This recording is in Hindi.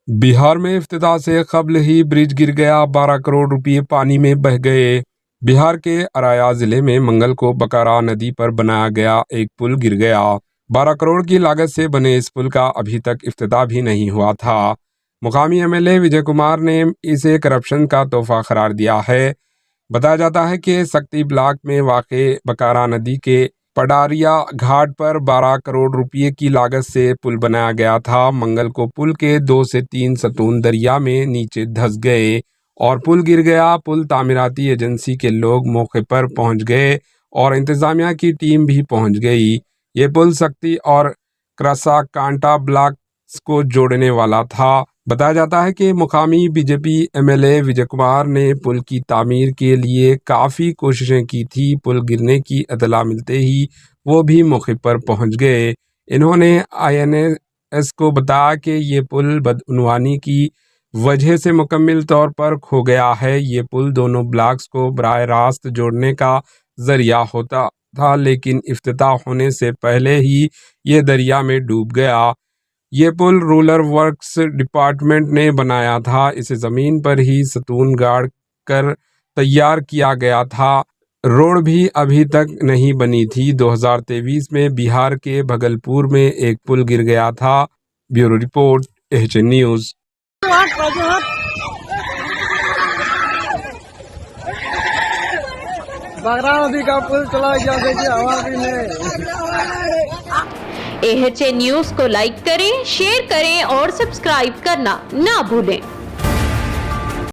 बिहार में इफ्तिताह से कबल ही ब्रिज गिर गया, 12 करोड़ रुपए पानी में बह गए। बिहार के अराया जिले में मंगल को बकारा नदी पर बनाया गया एक पुल गिर गया। 12 करोड़ की लागत से बने इस पुल का अभी तक इफ्तिताह भी नहीं हुआ था। मुकामी एमएलए विजय कुमार ने इसे करप्शन का तोहफा करार दिया है। बताया जाता है कि सक्ती ब्लॉक में वाक़े बकारा नदी के पडारिया घाट पर 12 करोड़ रुपए की लागत से पुल बनाया गया था। मंगल को पुल के 2 से 3 सतून दरिया में नीचे धंस गए और पुल गिर गया। पुल तामीराती एजेंसी के लोग मौके पर पहुंच गए और इंतजामिया की टीम भी पहुंच गई। ये पुल सक्ती और क्रसा कांटा ब्लॉक को जोड़ने वाला था। बताया जाता है कि मुकामी बीजेपी एमएलए विजय कुमार ने पुल की तामीर के लिए काफ़ी कोशिशें की थी। पुल गिरने की इत्तला मिलते ही वो भी मौके पर पहुंच गए। इन्होंने आईएनएस को बताया कि ये पुल बदउनवानी की वजह से मुकम्मल तौर पर खो गया है। ये पुल दोनों ब्लॉक्स को बराह रास्त जोड़ने का जरिया होता था, लेकिन इफ्तिताह होने से पहले ही ये दरिया में डूब गया। ये पुल रूरल वर्क्स डिपार्टमेंट ने बनाया था। इसे ज़मीन पर ही सतून गाड़ कर तैयार किया गया था। रोड भी अभी तक नहीं बनी थी। 2023 में बिहार के भागलपुर में एक पुल गिर गया था। Bureau report, HN news. Bagra नदी का पुल चला गया, देखिए हवा भी नहीं। एचएन न्यूज को लाइक करें, शेयर करें और सब्सक्राइब करना ना भूलें।